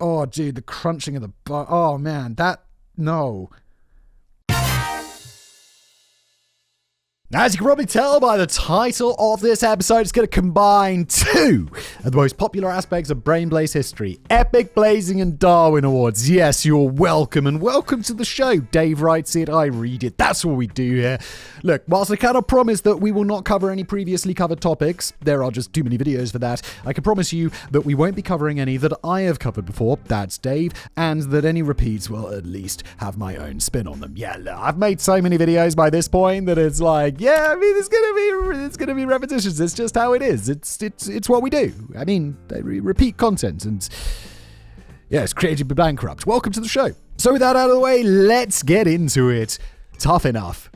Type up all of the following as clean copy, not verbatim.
Oh, dude, the crunching of the butt. Oh, man, no. As you can probably tell by the title of this episode, it's going to combine two of the most popular aspects of Brain Blaze history. Epic Blazing and Darwin Awards. Yes, you're welcome, and welcome to the show. Dave writes it, I read it. That's what we do here. Look, whilst I cannot promise that we will not cover any previously covered topics, there are just too many videos for that, I can promise you that we won't be covering any that I have covered before, that's Dave, and that any repeats will at least have my own spin on them. Yeah, look, I've made so many videos by this point that it's like, yeah, I mean, it's gonna be repetitions. It's just how it is. It's what we do. I mean, they repeat content, and yeah, it's creatively bankrupt. Welcome to the show. So with that out of the way, let's get into it. Tough enough.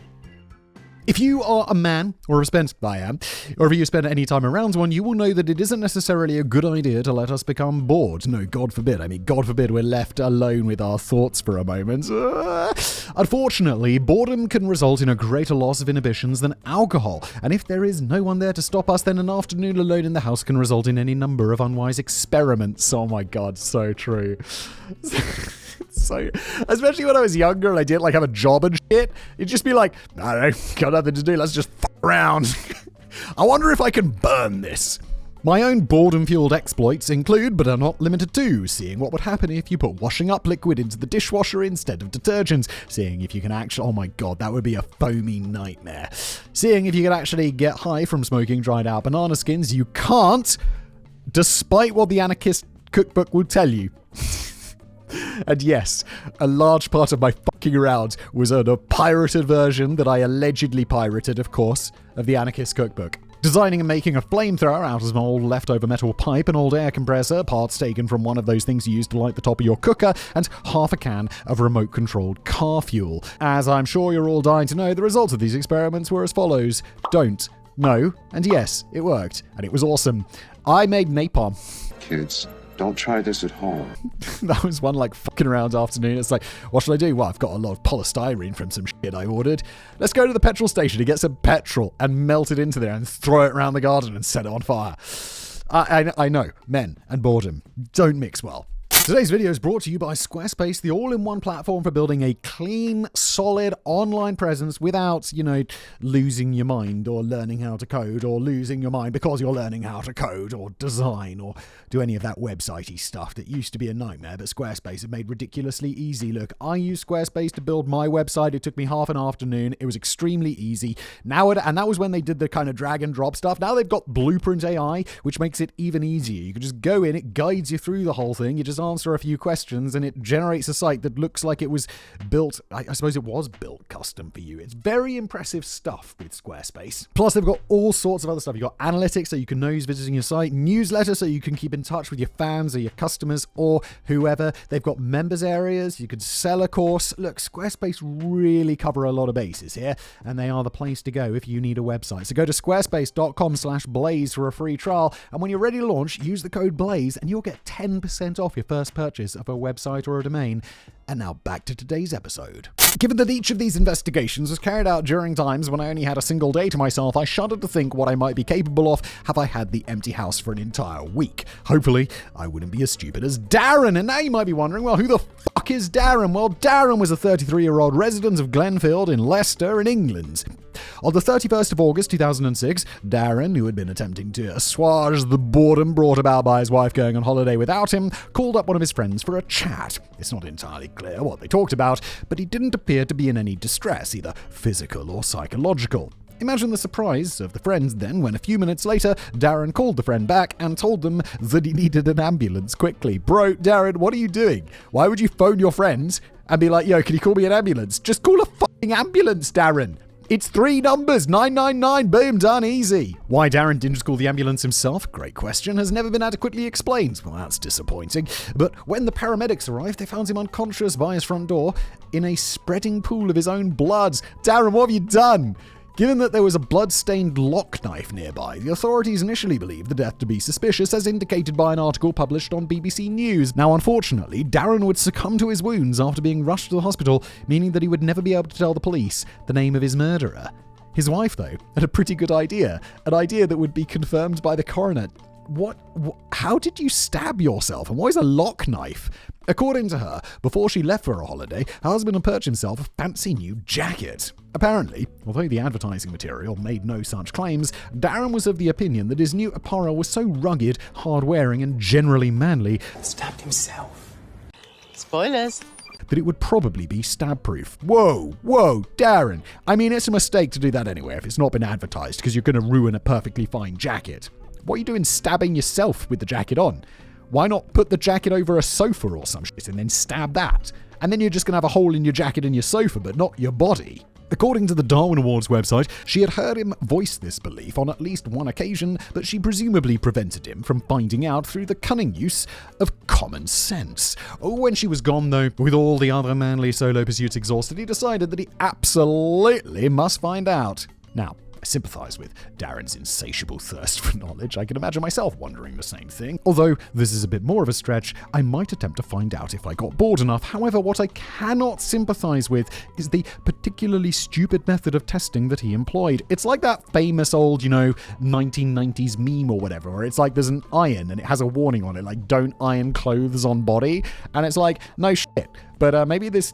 If you are a man, or if you spend any time around one, you will know that it isn't necessarily a good idea to let us become bored. No, God forbid. I mean, God forbid we're left alone with our thoughts for a moment. Unfortunately, boredom can result in a greater loss of inhibitions than alcohol. And if there is no one there to stop us, then an afternoon alone in the house can result in any number of unwise experiments. Oh my God, so true. So, especially when I was younger and I didn't have a job and shit, it'd just be like, I don't know, got nothing to do, let's just f*** around. I wonder if I can burn this. My own boredom-fueled exploits include, but are not limited to, seeing what would happen if you put washing up liquid into the dishwasher instead of detergent, seeing if you can actually, oh my God, that would be a foamy nightmare. Seeing if you can actually get high from smoking dried out banana skins. You can't, despite what the anarchist cookbook will tell you. And yes, a large part of my fucking around was on a pirated version that I allegedly pirated, of course, of the anarchist cookbook. Designing and making a flamethrower out of an old leftover metal pipe, an old air compressor, parts taken from one of those things you use to light the top of your cooker, and half a can of remote-controlled car fuel. As I'm sure you're all dying to know, the results of these experiments were as follows. Don't, no, and yes, it worked, and it was awesome. I made napalm. Kids, don't try this at home. That was one fucking around afternoon. It's like, what should I do? Well, I've got a lot of polystyrene from some shit I ordered. Let's go to the petrol station to get some petrol and melt it into there and throw it around the garden and set it on fire. I know, men and boredom don't mix well. Today's video is brought to you by Squarespace, the all-in-one platform for building a clean, solid online presence without, losing your mind or learning how to code, or losing your mind because you're learning how to code or design or do any of that website-y stuff that used to be a nightmare, but Squarespace have made ridiculously easy. Look, I use Squarespace to build my website. It took me half an afternoon. It was extremely easy. And that was when they did the kind of drag and drop stuff. Now they've got Blueprint AI, which makes it even easier. You can just go in, it guides you through the whole thing. You just answer a few questions and it generates a site that looks like it was built, I suppose it was built custom for you. It's very impressive stuff with Squarespace. Plus they've got all sorts of other stuff. You've got analytics so you can know who's visiting your site, newsletter so you can keep in touch with your fans or your customers or whoever. They've got members areas, you could sell a course. Look, Squarespace really cover a lot of bases here, and they are the place to go if you need a website. So go to squarespace.com/blaze for a free trial, and when you're ready to launch, use the code BLAZE and you'll get 10% off your first purchase of a website or a domain. And now back to today's episode. Given that each of these investigations was carried out during times when I only had a single day to myself, I shuddered to think what I might be capable of have I had the empty house for an entire week. Hopefully, I wouldn't be as stupid as Darren. And now you might be wondering, well, who the fuck is Darren? Well, Darren was a 33-year-old resident of Glenfield in Leicester in England. On the 31st of August 2006, Darren, who had been attempting to assuage the boredom brought about by his wife going on holiday without him, called up one of his friends for a chat. It's not entirely clear what they talked about, but he didn't appear to be in any distress, either physical or psychological. Imagine the surprise of the friends then when a few minutes later, Darren called the friend back and told them that he needed an ambulance quickly. Bro, Darren, what are you doing? Why would you phone your friends and be like, yo, can you call me an ambulance? Just call a fucking ambulance, Darren. It's 3 numbers, 999, boom, done, easy. Why Darren didn't just call the ambulance himself, great question, has never been adequately explained. Well, that's disappointing. But when the paramedics arrived, they found him unconscious by his front door in a spreading pool of his own blood. Darren, what have you done? Given that there was a blood-stained lock knife nearby, the authorities initially believed the death to be suspicious, as indicated by an article published on BBC News. Now, unfortunately, Darren would succumb to his wounds after being rushed to the hospital, meaning that he would never be able to tell the police the name of his murderer. His wife, though, had a pretty good idea, an idea that would be confirmed by the coroner. How did you stab yourself? And why is a lock knife? According to her, before she left for a holiday, her husband had purchased himself a fancy new jacket. Apparently, although the advertising material made no such claims, Darren was of the opinion that his new apparel was so rugged, hard-wearing, and generally manly, Stabbed himself. Spoilers. that it would probably be stab-proof. Whoa, Darren. I mean, it's a mistake to do that anyway if it's not been advertised, because you're going to ruin a perfectly fine jacket. What are you doing stabbing yourself with the jacket on? Why not put the jacket over a sofa or some shit and then stab that? And then you're just going to have a hole in your jacket and your sofa, but not your body. According to the Darwin Awards website, she had heard him voice this belief on at least one occasion, but she presumably prevented him from finding out through the cunning use of common sense. When she was gone, though, with all the other manly solo pursuits exhausted, he decided that he absolutely must find out. Now, I sympathise with Darren's insatiable thirst for knowledge. I can imagine myself wondering the same thing. Although this is a bit more of a stretch, I might attempt to find out if I got bored enough. However, what I cannot sympathise with is the particularly stupid method of testing that he employed. It's like that famous old, 1990s meme or whatever, where it's like there's an iron and it has a warning on it, like, don't iron clothes on body. And it's like, no shit. But maybe this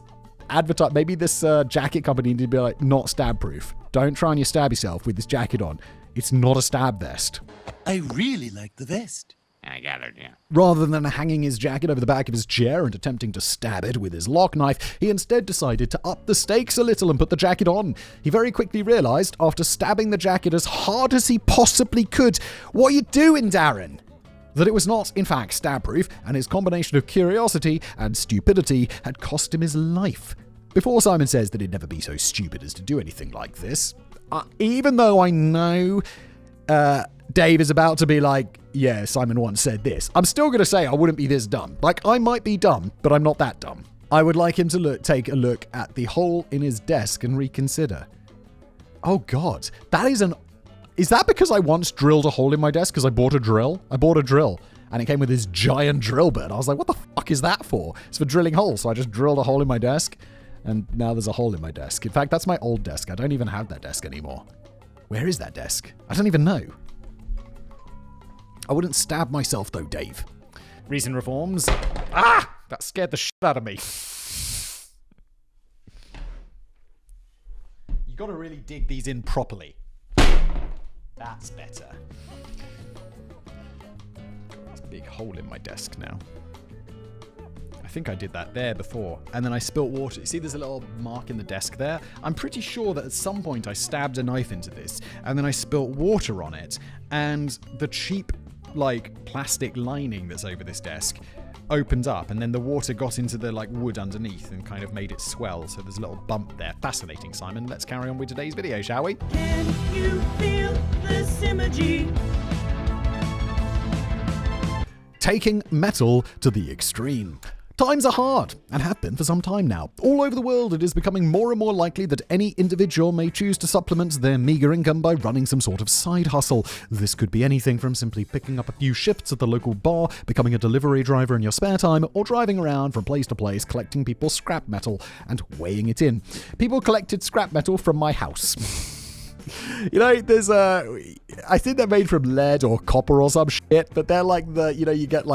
jacket company need to be like, not stab proof. Don't try and stab yourself with this jacket on. It's not a stab vest. I really like the vest. I got it, yeah. Rather than hanging his jacket over the back of his chair and attempting to stab it with his lock knife, he instead decided to up the stakes a little and put the jacket on. He very quickly realised, after stabbing the jacket as hard as he possibly could, what are you doing, Darren? That it was not, in fact, stab-proof, and his combination of curiosity and stupidity had cost him his life. Before Simon says that he'd never be so stupid as to do anything like this, even though I know Dave is about to be like, yeah, Simon once said this, I'm still going to say I wouldn't be this dumb. Like, I might be dumb, but I'm not that dumb. I would like him to take a look at the hole in his desk and reconsider. Oh, God. Is that because I once drilled a hole in my desk because I bought a drill? I bought a drill, and it came with this giant drill bit. I was like, what the fuck is that for? It's for drilling holes. So I just drilled a hole in my desk, and now there's a hole in my desk. In fact, that's my old desk. I don't even have that desk anymore. Where is that desk? I don't even know. I wouldn't stab myself, though, Dave. Recent reforms. That scared the shit out of me. You got to really dig these in properly. That's better. There's a big hole in my desk now. I think I did that there before. And then I spilt water. You see there's a little mark in the desk there? I'm pretty sure that at some point I stabbed a knife into this and then I spilt water on it. And the cheap, plastic lining that's over this desk opened up, and then the water got into the wood underneath and kind of made it swell, so there's a little bump there. Fascinating, Simon. Let's carry on with today's video, shall we? Can you feel the symmetry? Taking metal to the extreme. Times are hard, and have been for some time now. All over the world, it is becoming more and more likely that any individual may choose to supplement their meager income by running some sort of side hustle. This could be anything from simply picking up a few shifts at the local bar, becoming a delivery driver in your spare time, or driving around from place to place collecting people's scrap metal and weighing it in. People collected scrap metal from my house. There's I think they're made from lead or copper or some shit, but they're you get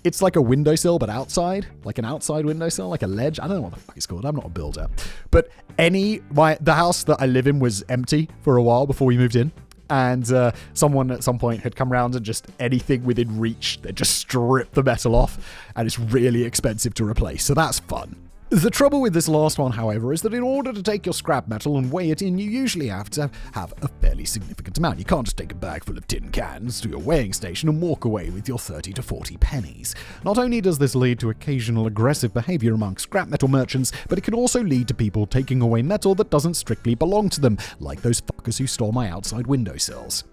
it's like a windowsill, but outside, like an outside windowsill, like a ledge. I don't know what the fuck it's called. I'm not a builder. But the house that I live in was empty for a while before we moved in. And someone at some point had come around and just anything within reach, they just stripped the metal off. And it's really expensive to replace. So that's fun. The trouble with this last one, however, is that in order to take your scrap metal and weigh it in, you usually have to have a fairly significant amount. You can't just take a bag full of tin cans to your weighing station and walk away with your 30 to 40 pennies. Not only does this lead to occasional aggressive behavior among scrap metal merchants, but it can also lead to people taking away metal that doesn't strictly belong to them, like those fuckers who stole my outside windowsills.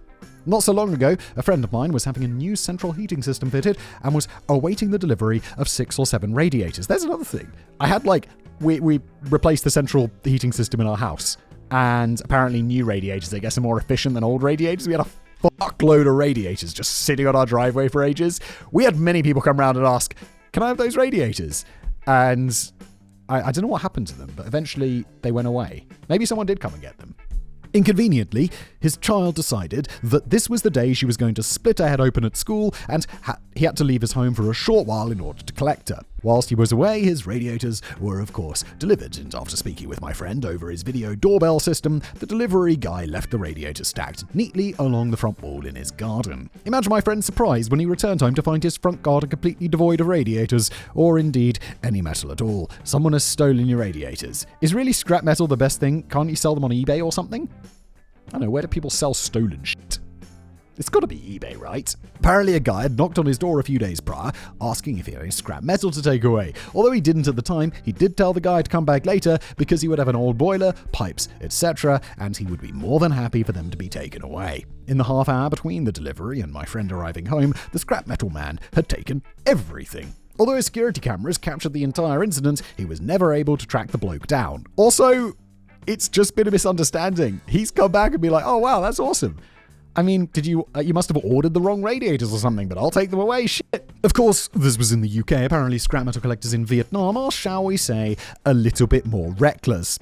Not so long ago, a friend of mine was having a new central heating system fitted and was awaiting the delivery of 6 or 7 radiators. There's another thing. I had we replaced the central heating system in our house, and apparently new radiators, I guess, are more efficient than old radiators. We had a fuckload of radiators just sitting on our driveway for ages. We had many people come around and ask, can I have those radiators? And I don't know what happened to them, but eventually they went away. Maybe someone did come and get them. Inconveniently, his child decided that this was the day she was going to split her head open at school, and he had to leave his home for a short while in order to collect her. Whilst he was away, his radiators were, of course, delivered, and after speaking with my friend over his video doorbell system, the delivery guy left the radiators stacked neatly along the front wall in his garden. Imagine my friend's surprise when he returned home to find his front garden completely devoid of radiators, or indeed any metal at all. Someone has stolen your radiators. Is really scrap metal the best thing? Can't you sell them on eBay or something? I don't know, where do people sell stolen shit? It's got to be eBay, right? Apparently a guy had knocked on his door a few days prior, asking if he had any scrap metal to take away. Although he didn't at the time, he did tell the guy to come back later because he would have an old boiler, pipes, etc., and he would be more than happy for them to be taken away. In the half hour between the delivery and my friend arriving home, the scrap metal man had taken everything. Although his security cameras captured the entire incident, he was never able to track the bloke down. Also, it's just been a misunderstanding. He's come back and be like, oh wow, that's awesome. I mean, you must have ordered the wrong radiators or something, but I'll take them away, shit. Of course, this was in the UK. Apparently, scrap metal collectors in Vietnam are, shall we say, a little bit more reckless.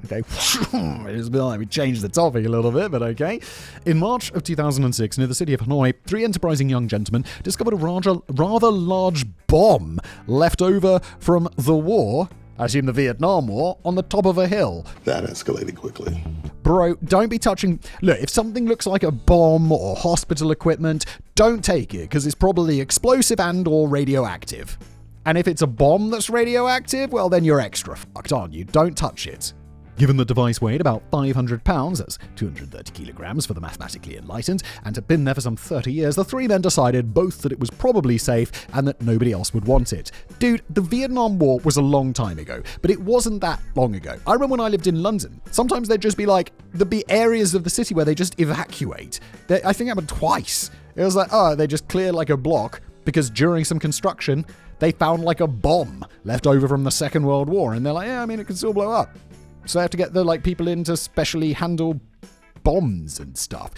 Okay, it's a bit like we changed the topic a little bit, but okay. In March of 2006, near the city of Hanoi, 3 enterprising young gentlemen discovered a rather large bomb left over from the war, I assume the Vietnam War, on the top of a hill. That escalated quickly. Bro, don't be touching... Look, if something looks like a bomb or hospital equipment, don't take it, because it's probably explosive and or radioactive. And if it's a bomb that's radioactive, well, then you're extra fucked, aren't you? Don't touch it. Given the device weighed about 500 pounds, that's 230 kilograms for the mathematically enlightened, and had been there for some 30 years, the 3 men decided both that it was probably safe and that nobody else would want it. Dude, the Vietnam War was a long time ago, but it wasn't that long ago. I remember when I lived in London, sometimes there'd be areas of the city where they just evacuate. I think it happened twice. It was like, they just cleared like a block because during some construction, they found like a bomb left over from the Second World War, and they're like, yeah, I mean, it can still blow up. So they have to get the people in to specially handle bombs and stuff.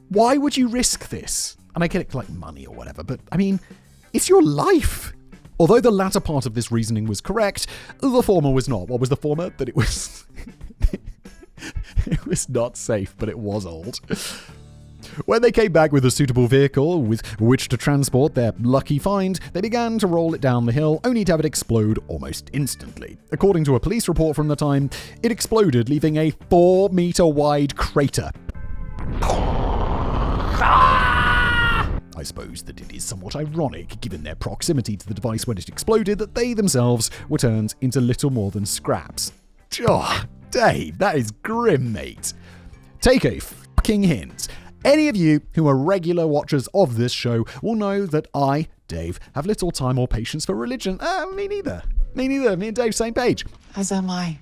Why would you risk this? And I get it like money or whatever, but I mean, it's your life. Although the latter part of this reasoning was correct, the former was not. What was the former? That it was... it was not safe, but it was old. When they came back with a suitable vehicle with which to transport their lucky find, they began to roll it down the hill, only to have it explode almost instantly. According to a police report from the time, it exploded, leaving a 4-meter wide crater. I suppose that it is somewhat ironic, given their proximity to the device when it exploded, that they themselves were turned into little more than scraps. Oh, Dave, that is grim, mate. Take a fucking hint. Any of you who are regular watchers of this show will know that I, Dave, have little time or patience for religion. Me neither. Me and Dave, same page. As am I.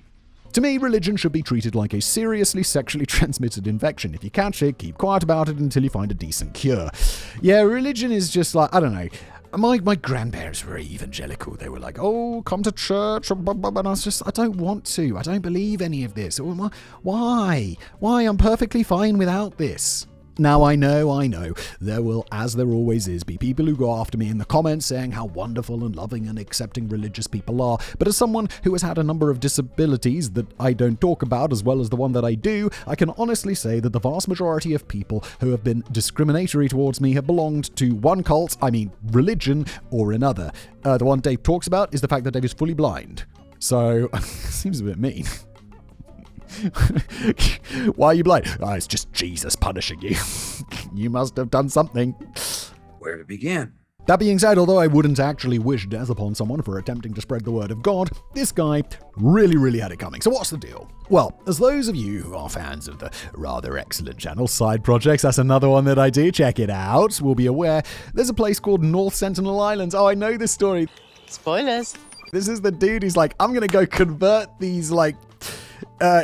To me, religion should be treated like a seriously sexually transmitted infection. If you catch it, keep quiet about it until you find a decent cure. Yeah, religion is just like, I don't know. My grandparents were evangelical. They were like, oh, come to church. And I was just, I don't want to. I don't believe any of this. Why? I'm perfectly fine without this. Now, I know, there will, as there always is, be people who go after me in the comments saying how wonderful and loving and accepting religious people are, but as someone who has had a number of disabilities that I don't talk about as well as the one that I do, I can honestly say that the vast majority of people who have been discriminatory towards me have belonged to one cult, religion, or another. The one Dave talks about is the fact that Dave is fully blind. So, seems a bit mean. Why are you blind? Oh, it's just Jesus punishing you. You must have done something. Where to begin? That being said, although I wouldn't actually wish death upon someone for attempting to spread the word of God, this guy really had it coming. So what's the deal? Well, as those of you who are fans of the rather excellent channel Side Projects, that's another one that I do, check it out, will be aware, there's a place called North Sentinel Islands. Oh, I know this story. Spoilers. This is the dude who's like, I'm going to go convert these,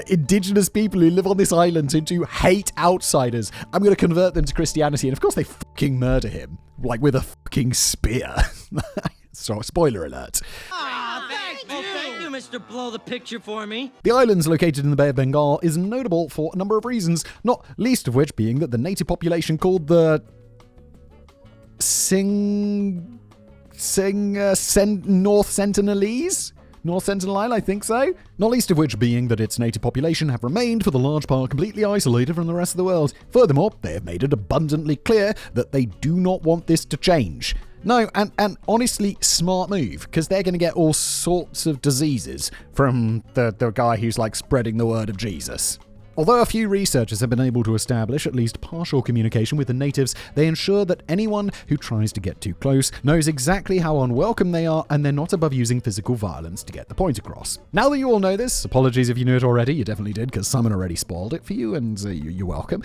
indigenous people who live on this island into hate outsiders. I'm going to convert them to Christianity. And of course they fucking murder him, with a fucking spear. So, spoiler alert. Thank you, Mr. Blow the Picture for me. The islands located in the Bay of Bengal is notable for a number of reasons, not least of which being that the native population called the North Sentinelese? North Sentinel Isle, I think so. Not least of which being that its native population have remained for the large part completely isolated from the rest of the world. Furthermore, they have made it abundantly clear that they do not want this to change. No, and honestly, smart move, because they're going to get all sorts of diseases from the guy who's like spreading the word of Jesus. Although a few researchers have been able to establish at least partial communication with the natives, they ensure that anyone who tries to get too close knows exactly how unwelcome they are, and they're not above using physical violence to get the point across. Now that you all know this, apologies if you knew it already, you definitely did, because someone already spoiled it for you, and you're welcome.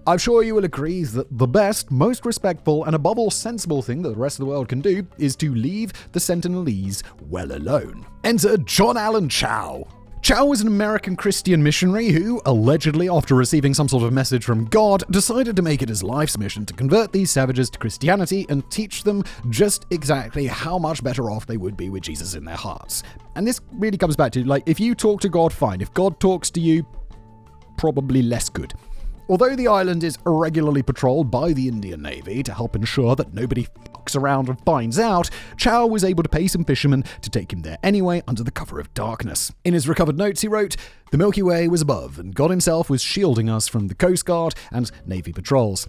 I'm sure you will agree that the best, most respectful, and above all sensible thing that the rest of the world can do is to leave the Sentinelese well alone. Enter John Allen Chow. Chow was an American Christian missionary who, allegedly after receiving some sort of message from God, decided to make it his life's mission to convert these savages to Christianity and teach them just exactly how much better off they would be with Jesus in their hearts. And this really comes back to, like, if you talk to God, fine. If God talks to you, probably less good. Although the island is irregularly patrolled by the Indian Navy to help ensure that nobody fucks around and finds out, Chow was able to pay some fishermen to take him there anyway under the cover of darkness. In his recovered notes he wrote, "The Milky Way was above, and God himself was shielding us from the Coast Guard and Navy patrols."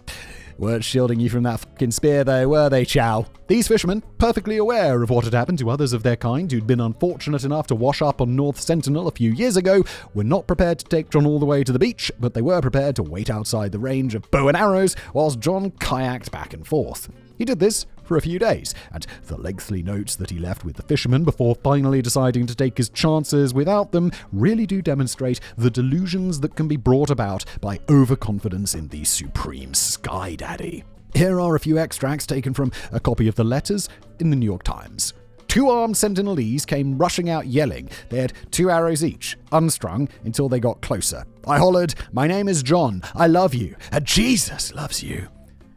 Weren't shielding you from that fucking spear though, were they, Chow? These fishermen, perfectly aware of what had happened to others of their kind who'd been unfortunate enough to wash up on North Sentinel a few years ago, were not prepared to take John all the way to the beach, but they were prepared to wait outside the range of bow and arrows whilst John kayaked back and forth. He did this for a few days, and the lengthy notes that he left with the fishermen before finally deciding to take his chances without them really do demonstrate the delusions that can be brought about by overconfidence in the supreme Sky Daddy. Here are a few extracts taken from a copy of the letters in the New York Times. Two armed Sentinelese came rushing out yelling. They had 2 arrows each, unstrung, until they got closer. I hollered, "My name is John. I love you. And Jesus loves you."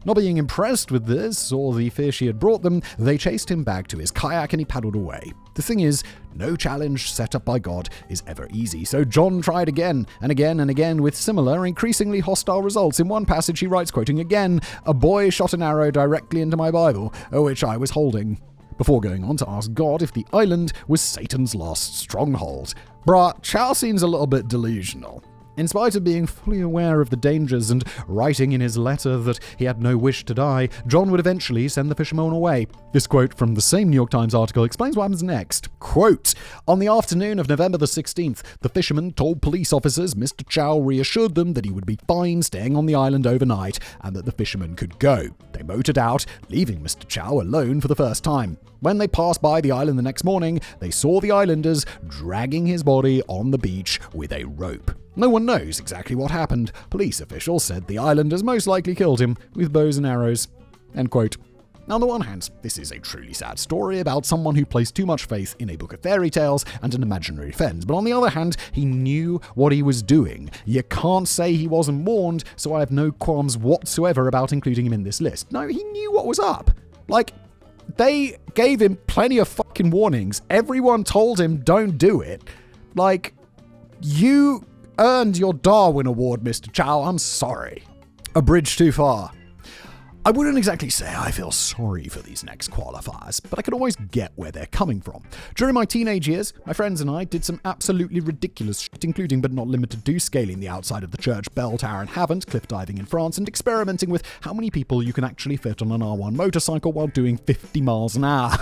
Not being impressed with this, or the fish he had brought them, they chased him back to his kayak and he paddled away. The thing is, no challenge set up by God is ever easy, so John tried again and again and again with similar, increasingly hostile results. In one passage he writes, quoting again, "A boy shot an arrow directly into my Bible, which I was holding," before going on to ask God if the island was Satan's lost stronghold. Bruh, Chow seems a little bit delusional. In spite of being fully aware of the dangers and writing in his letter that he had no wish to die, John would eventually send the fishermen away. This quote from the same New York Times article explains what happens next. Quote, "On the afternoon of November the 16th, the fishermen told police officers Mr. Chow reassured them that he would be fine staying on the island overnight and that the fishermen could go. They motored out, leaving Mr. Chow alone for the first time. When they passed by the island the next morning, they saw the islanders dragging his body on the beach with a rope. No one knows exactly what happened. Police officials said the islanders most likely killed him with bows and arrows." End quote. Now, on the one hand, this is a truly sad story about someone who placed too much faith in a book of fairy tales and an imaginary friend. But on the other hand, he knew what he was doing. You can't say he wasn't warned, so I have no qualms whatsoever about including him in this list. No, he knew what was up. Like, they gave him plenty of fucking warnings. Everyone told him, don't do it. Like, you earned your Darwin Award, Mr. Chow. I'm sorry. A bridge too far. I wouldn't exactly say I feel sorry for these next qualifiers, but I can always get where they're coming from. During my teenage years, my friends and I did some absolutely ridiculous shit, including but not limited to scaling the outside of the church bell tower in Havant, cliff diving in France, and experimenting with how many people you can actually fit on an R1 motorcycle while doing 50 miles an hour.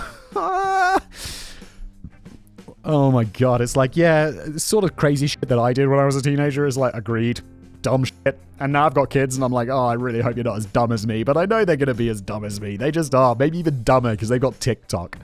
Oh my god, it's like, yeah, sort of crazy shit that I did when I was a teenager is like, agreed. Dumb shit. And now I've got kids and I'm like, oh, I really hope you're not as dumb as me. But I know they're going to be as dumb as me. They just are. Maybe even dumber because they've got TikTok.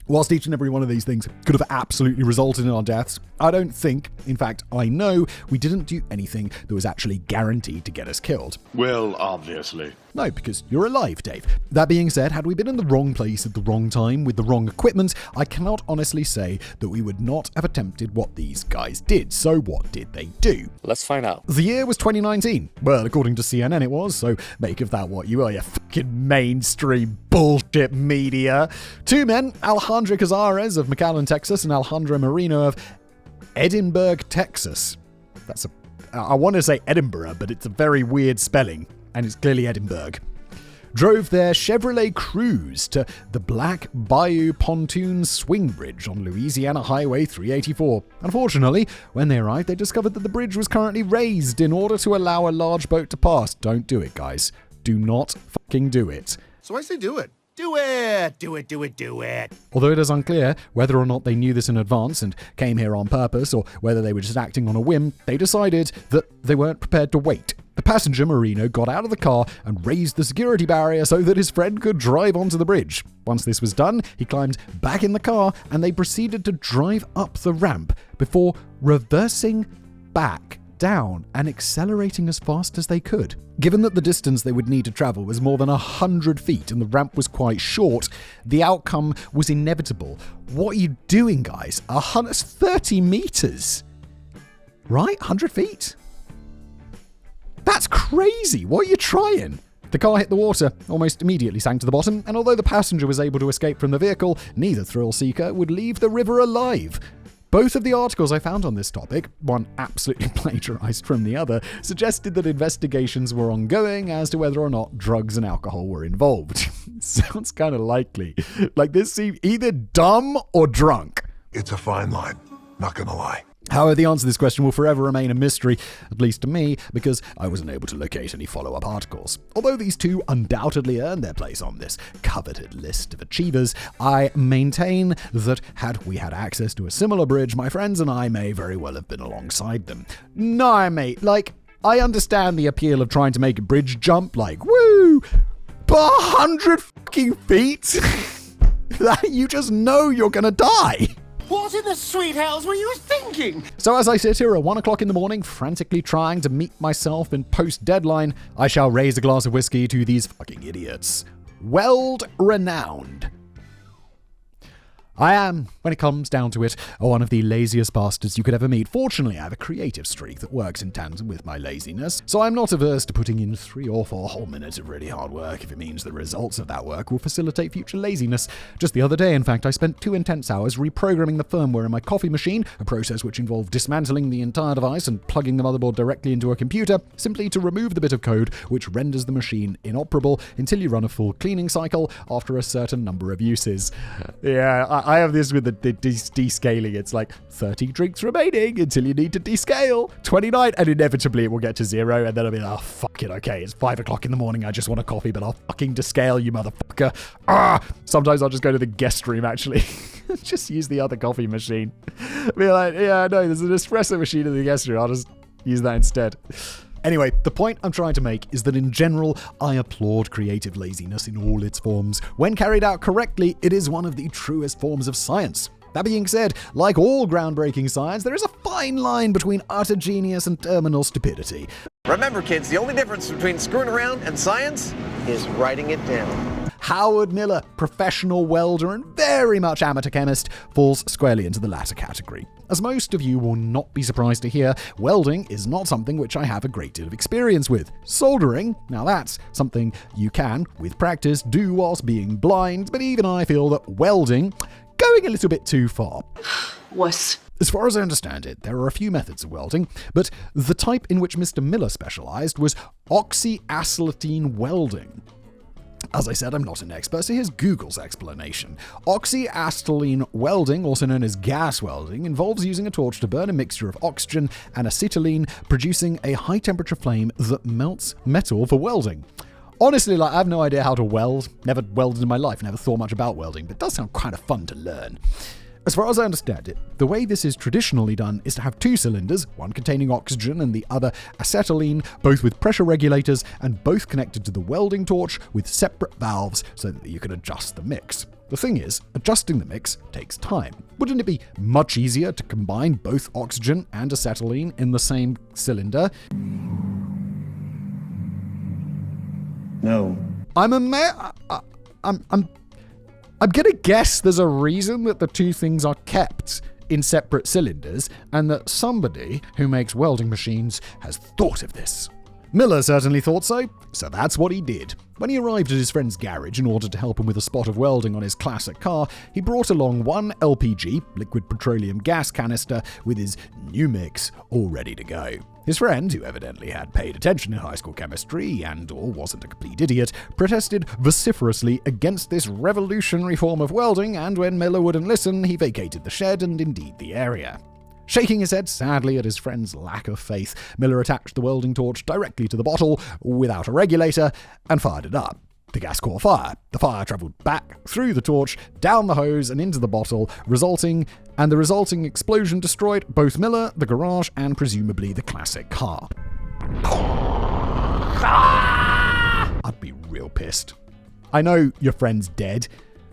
Whilst each and every one of these things could have absolutely resulted in our deaths, I don't think, in fact, I know we didn't do anything that was actually guaranteed to get us killed. Well, obviously. No, because you're alive, Dave. That being said, had we been in the wrong place at the wrong time with the wrong equipment, I cannot honestly say that we would not have attempted what these guys did. So what did they do? Let's find out. The year was 2019. Well, according to CNN it was, so make of that what you will, you fucking mainstream bullshit media. Two men, Alejandro Cazares of McAllen, Texas, and Alejandro Marino of Edinburgh, Texas. I want to say Edinburgh, but it's a very weird spelling. And it's clearly Edinburgh, drove their Chevrolet Cruze to the Black Bayou Pontoon Swing Bridge on Louisiana Highway 384. Unfortunately, when they arrived, they discovered that the bridge was currently raised in order to allow a large boat to pass. Don't do it, guys. Do not fucking do it. So I say do it. Do it! Do it, do it, do it! Although it is unclear whether or not they knew this in advance and came here on purpose, or whether they were just acting on a whim, they decided that they weren't prepared to wait. The passenger, Marino, got out of the car and raised the security barrier so that his friend could drive onto the bridge. Once this was done, he climbed back in the car and they proceeded to drive up the ramp before reversing back down and accelerating as fast as they could. Given that the distance they would need to travel was more than 100 feet and the ramp was quite short, the outcome was inevitable. What are you doing, guys? 30 meters. Right? 100 feet? That's crazy. What are you trying? The car hit the water, almost immediately sank to the bottom, and although the passenger was able to escape from the vehicle, neither thrill seeker would leave the river alive. Both of the articles I found on this topic, one absolutely plagiarized from the other, suggested that investigations were ongoing as to whether or not drugs and alcohol were involved. Sounds kind of likely. Like this seemed either dumb or drunk. It's a fine line, not gonna lie. However, the answer to this question will forever remain a mystery, at least to me, because I wasn't able to locate any follow-up articles. Although these two undoubtedly earned their place on this coveted list of achievers, I maintain that had we had access to a similar bridge, my friends and I may very well have been alongside them. No, mate, I understand the appeal of trying to make a bridge jump, woo! But 100 fucking feet? That you just know you're gonna die. What in the sweet hells were you thinking? So as I sit here at 1 o'clock in the morning, frantically trying to meet myself in post-deadline, I shall raise a glass of whiskey to these fucking idiots. Renowned. I am, when it comes down to it, one of the laziest bastards you could ever meet. Fortunately, I have a creative streak that works in tandem with my laziness, so I'm not averse to putting in 3 or 4 whole minutes of really hard work if it means the results of that work will facilitate future laziness. Just the other day, in fact, I spent 2 intense hours reprogramming the firmware in my coffee machine, a process which involved dismantling the entire device and plugging the motherboard directly into a computer, simply to remove the bit of code which renders the machine inoperable until you run a full cleaning cycle after a certain number of uses. Yeah, I have this with the descaling. It's 30 drinks remaining until you need to descale. 29, and inevitably it will get to 0, and then I'll be like, oh, fuck it, okay, it's 5 o'clock in the morning, I just want a coffee, but I'll fucking descale, you motherfucker. Sometimes I'll just go to the guest room, actually. Just use the other coffee machine. Be like, yeah, no, there's an espresso machine in the guest room, I'll just use that instead. Anyway, the point I'm trying to make is that in general, I applaud creative laziness in all its forms. When carried out correctly, it is one of the truest forms of science. That being said, like all groundbreaking science, there is a fine line between utter genius and terminal stupidity. Remember, kids, the only difference between screwing around and science is writing it down. Howard Miller, professional welder and very much amateur chemist, falls squarely into the latter category. As most of you will not be surprised to hear, welding is not something which I have a great deal of experience with. Soldering, now that's something you can, with practice, do whilst being blind, but even I feel that welding, going a little bit too far. Wuss. As far as I understand it, there are a few methods of welding, but the type in which Mr. Miller specialized was oxyacetylene welding. As I said, I'm not an expert, so here's Google's explanation. Oxyacetylene welding, also known as gas welding, involves using a torch to burn a mixture of oxygen and acetylene, producing a high-temperature flame that melts metal for welding. Honestly, I have no idea how to weld. Never welded in my life, never thought much about welding, but it does sound kind of fun to learn. As far as I understand it, the way this is traditionally done is to have 2 cylinders, one containing oxygen and the other acetylene, both with pressure regulators and both connected to the welding torch with separate valves so that you can adjust the mix. The thing is, adjusting the mix takes time. Wouldn't it be much easier to combine both oxygen and acetylene in the same cylinder? No. I'm gonna guess there's a reason that the 2 things are kept in separate cylinders, and that somebody who makes welding machines has thought of this. Miller certainly thought so that's what he did. When he arrived at his friend's garage in order to help him with a spot of welding on his classic car, he brought along one LPG, liquid petroleum gas canister, with his new mix all ready to go. His friend, who evidently had paid attention in high school chemistry and/or wasn't a complete idiot, protested vociferously against this revolutionary form of welding, and when Miller wouldn't listen, he vacated the shed and indeed the area. Shaking his head sadly at his friend's lack of faith, Miller attached the welding torch directly to the bottle without a regulator and fired it up. The gas caught fire. The fire travelled back through the torch, down the hose and into the bottle, the resulting explosion destroyed both Miller, the garage, and presumably the classic car. I'd be real pissed. I know your friend's dead,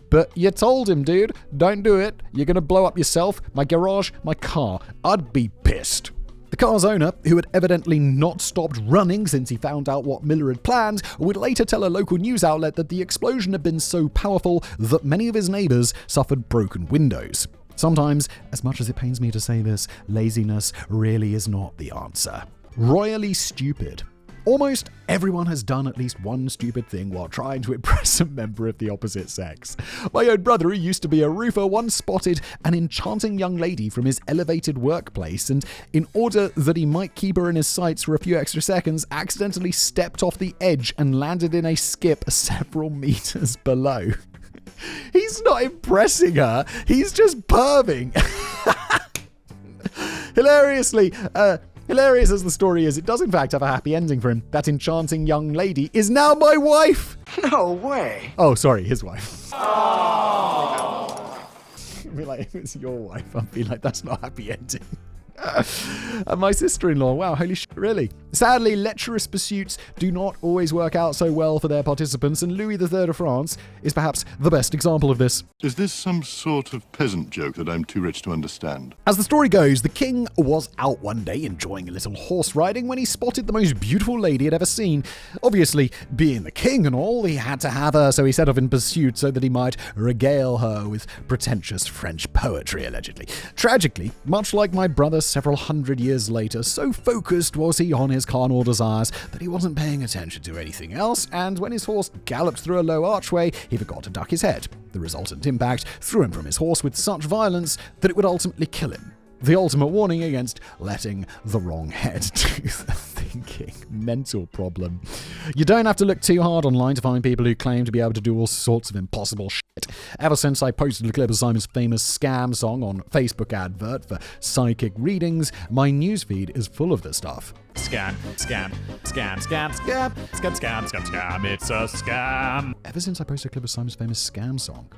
but you told him, dude, don't do it. You're going to blow up yourself, my garage, my car. I'd be pissed. The car's owner, who had evidently not stopped running since he found out what Miller had planned, would later tell a local news outlet that the explosion had been so powerful that many of his neighbors suffered broken windows. Sometimes, as much as it pains me to say this, laziness really is not the answer. Royally stupid. Almost everyone has done at least one stupid thing while trying to impress a member of the opposite sex. My own brother, who used to be a roofer, once spotted an enchanting young lady from his elevated workplace, and in order that he might keep her in his sights for a few extra seconds, accidentally stepped off the edge and landed in a skip several meters below. He's not impressing her, he's just perving. Hilarious as the story is, it does in fact have a happy ending for him. That enchanting young lady is now my wife! No way. Oh, sorry, his wife. Oh. I'd be like, if it's your wife, I'd be like, that's not a happy ending. And my sister-in-law, wow, holy shit, really? Sadly, lecherous pursuits do not always work out so well for their participants, and Louis III of France is perhaps the best example of this. Is this some sort of peasant joke that I'm too rich to understand? As the story goes, the king was out one day enjoying a little horse riding when he spotted the most beautiful lady he'd ever seen. Obviously, being the king and all, he had to have her, so he set off in pursuit so that he might regale her with pretentious French poetry, allegedly. Tragically, much like my brother several hundred years later, so focused was he on his carnal desires that he wasn't paying attention to anything else, and when his horse galloped through a low archway, he forgot to duck his head. The resultant impact threw him from his horse with such violence that it would ultimately kill him. The ultimate warning against letting the wrong head do the thinking. Mental problem. You don't have to look too hard online to find people who claim to be able to do all sorts of impossible shit. Ever since I posted a clip of Simon's famous scam song on Facebook advert for psychic readings, my newsfeed is full of this stuff. Scam, scam, scam, scam, scam, scam, scam, scam, scam, it's a scam. Ever since I posted a clip of Simon's famous scam song.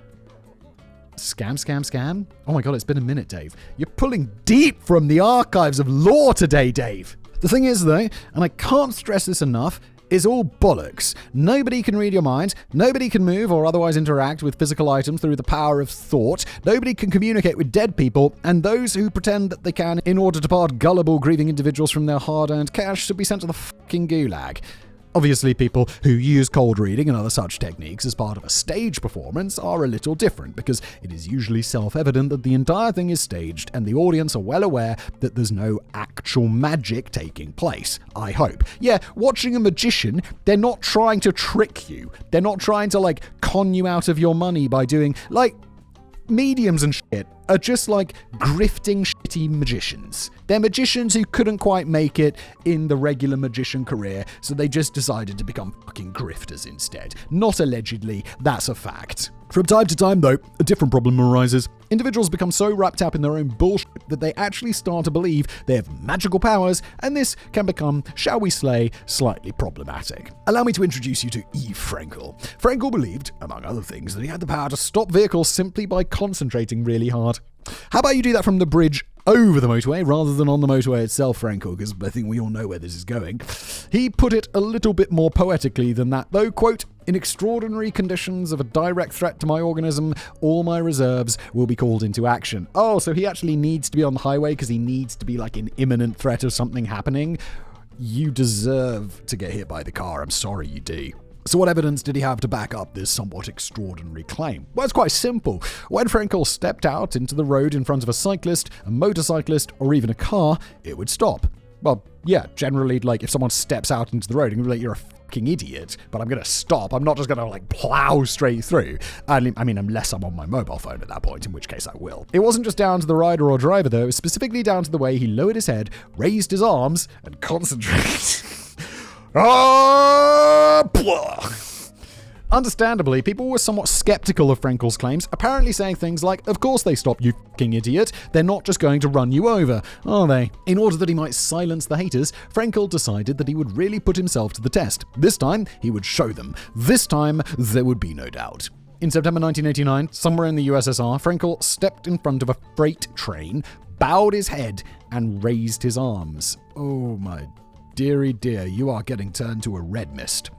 Scam? Oh my god, it's been a minute, Dave. You're pulling deep from the archives of lore today, Dave. The thing is, though, and I can't stress this enough, is all bollocks. Nobody can read your mind. Nobody can move or otherwise interact with physical items through the power of thought. Nobody can communicate with dead people, and those who pretend that they can in order to part gullible, grieving individuals from their hard-earned cash should be sent to the fucking gulag. Obviously, people who use cold reading and other such techniques as part of a stage performance are a little different, because it is usually self-evident that the entire thing is staged and the audience are well aware that there's no actual magic taking place, I hope. Yeah, watching a magician, they're not trying to trick you. They're not trying to, con you out of your money by doing, mediums and shit are just grifting shitty magicians. They're magicians who couldn't quite make it in the regular magician career, so they just decided to become fucking grifters instead. Not allegedly, that's a fact. From time to time, though, a different problem arises. Individuals become so wrapped up in their own bullshit that they actually start to believe they have magical powers, and this can become, shall we say, slightly problematic. Allow me to introduce you to E. Frankel. Frankel believed, among other things, that he had the power to stop vehicles simply by concentrating really hard. How about you do that from the bridge over the motorway rather than on the motorway itself, Frankel, because I think we all know where this is going. He put it a little bit more poetically than that, though, quote, "In extraordinary conditions of a direct threat to my organism, all my reserves will be called into action." Oh, so he actually needs to be on the highway because he needs to be in imminent threat of something happening? You deserve to get hit by the car. I'm sorry you do. So what evidence did he have to back up this somewhat extraordinary claim? Well, it's quite simple. When Frankel stepped out into the road in front of a cyclist, a motorcyclist, or even a car, it would stop. Well, yeah, generally, like, if someone steps out into the road and be like, you're a fucking idiot, but I'm going to stop. I'm not just going to, like, plow straight through. I mean, unless I'm on my mobile phone at that point, in which case I will. It wasn't just down to the rider or driver, though. It was specifically down to the way he lowered his head, raised his arms, and concentrated. Understandably, people were somewhat skeptical of Frankel's claims, apparently saying things like, of course they stop, you fucking idiot. They're not just going to run you over, are they? In order that he might silence the haters, Frankel decided that he would really put himself to the test. This time, he would show them. This time, there would be no doubt. In September 1989, somewhere in the USSR, Frankel stepped in front of a freight train, bowed his head, and raised his arms. Oh my dearie dear, you are getting turned to a red mist.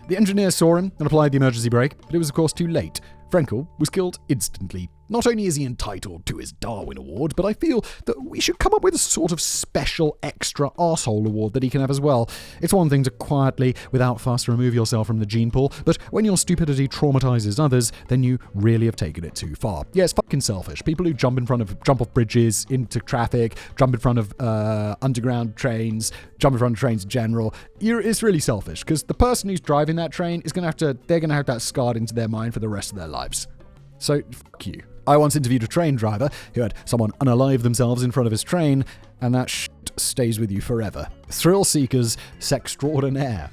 The engineer saw him and applied the emergency brake, but it was of course too late. Frankel was killed instantly. Not only is he entitled to his Darwin Award, but I feel that we should come up with a sort of special extra arsehole award that he can have as well. It's one thing to quietly, without fuss, remove yourself from the gene pool, but when your stupidity traumatizes others, then you really have taken it too far. Yeah, it's fucking selfish. People who jump off bridges into traffic, jump in front of underground trains, jump in front of trains in general. It's really selfish, because the person who's driving that train is they're gonna have that scarred into their mind for the rest of their lives. So, fuck you. I once interviewed a train driver who had someone unalive themselves in front of his train, and that shit stays with you forever. Thrill seekers, sextraordinaire.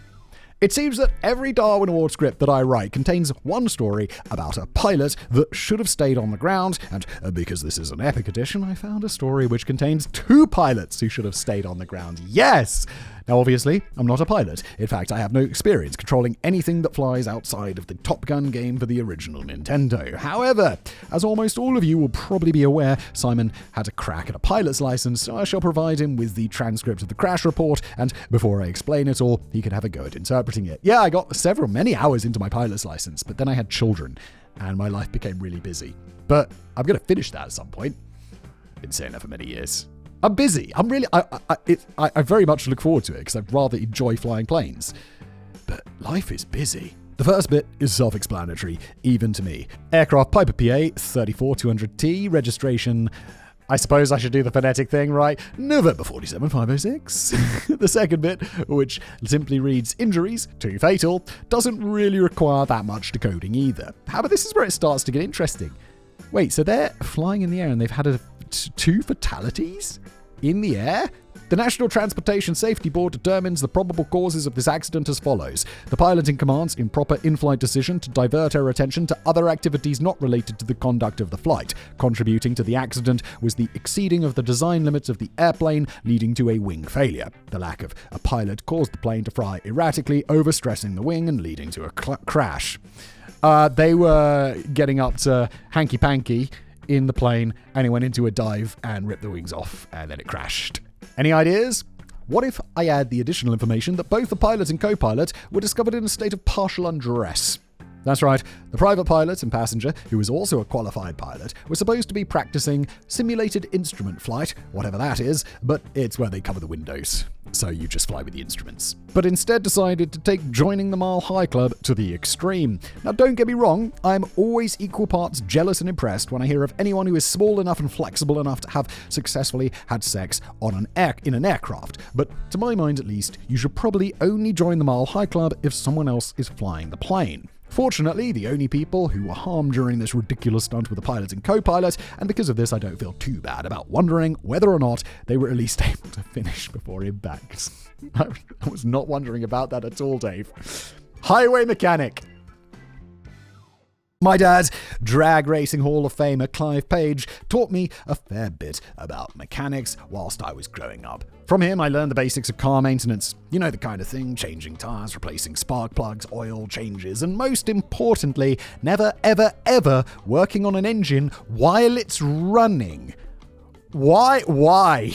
It seems that every Darwin Award script that I write contains one story about a pilot that should have stayed on the ground, and because this is an epic edition, I found a story which contains 2 pilots who should have stayed on the ground. Yes! Now, obviously, I'm not a pilot. In fact, I have no experience controlling anything that flies outside of the Top Gun game for the original Nintendo. However, as almost all of you will probably be aware, Simon had a crack at a pilot's license, so I shall provide him with the transcript of the crash report, and before I explain it all, he can have a go at interpreting it. Yeah, I got many hours into my pilot's license, but then I had children, and my life became really busy. But I'm going to finish that at some point. Been saying that for many years. I'm busy. I very much look forward to it because I rather enjoy flying planes. But life is busy. The first bit is self-explanatory, even to me. Aircraft Piper PA 34200T, registration. I suppose I should do the phonetic thing, right? November 47506. The second bit, which simply reads injuries, 2 fatal, doesn't really require that much decoding either. However, this is where it starts to get interesting. Wait, so they're flying in the air and they've had 2 fatalities in the air? The National Transportation Safety Board determines the probable causes of this accident as follows. The pilot in command's improper in-flight decision to divert her attention to other activities not related to the conduct of the flight. Contributing to the accident was the exceeding of the design limits of the airplane, leading to a wing failure. The lack of a pilot caused the plane to fly erratically, overstressing the wing and leading to a crash. They were getting up to hanky-panky in the plane, and it went into a dive and ripped the wings off, and then it crashed. Any ideas? What if I add the additional information that both the pilot and co-pilot were discovered in a state of partial undress? That's right, the private pilot and passenger, who was also a qualified pilot, were supposed to be practicing simulated instrument flight, whatever that is, but it's where they cover the windows, so you just fly with the instruments. But instead decided to take joining the Mile High Club to the extreme. Now don't get me wrong, I'm always equal parts jealous and impressed when I hear of anyone who is small enough and flexible enough to have successfully had sex on in an aircraft. But to my mind at least, you should probably only join the Mile High Club if someone else is flying the plane. Fortunately, the only people who were harmed during this ridiculous stunt were the pilot and co-pilot, and because of this I don't feel too bad about wondering whether or not they were at least able to finish before impact. I was not wondering about that at all, Dave. Highway mechanic. My dad, drag racing Hall of Famer Clive Page, taught me a fair bit about mechanics whilst I was growing up. From him, I learned the basics of car maintenance. You know, the kind of thing, changing tires, replacing spark plugs, oil changes, and most importantly, never, ever, ever working on an engine while it's running. Why? Why?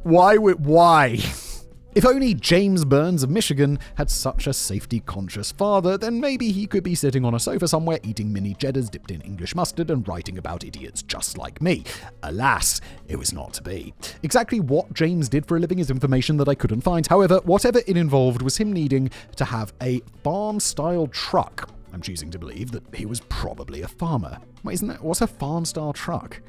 Why? If only James Burns of Michigan had such a safety-conscious father, then maybe he could be sitting on a sofa somewhere eating mini cheddars dipped in English mustard and writing about idiots just like me. Alas, it was not to be. Exactly what James did for a living is information that I couldn't find. However, whatever it involved was him needing to have a farm-style truck. I'm choosing to believe that he was probably a farmer. Wait, what's a farm-style truck?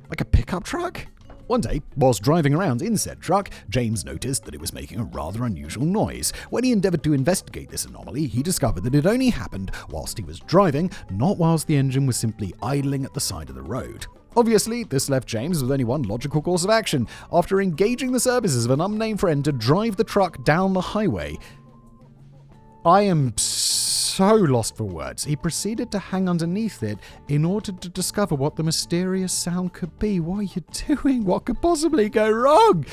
Like a pickup truck? One day, whilst driving around in said truck, James noticed that it was making a rather unusual noise. When he endeavoured to investigate this anomaly, he discovered that it only happened whilst he was driving, not whilst the engine was simply idling at the side of the road. Obviously, this left James with only one logical course of action. After engaging the services of an unnamed friend to drive the truck down the highway, I am so lost for words. He proceeded to hang underneath it in order to discover what the mysterious sound could be. What are you doing? What could possibly go wrong?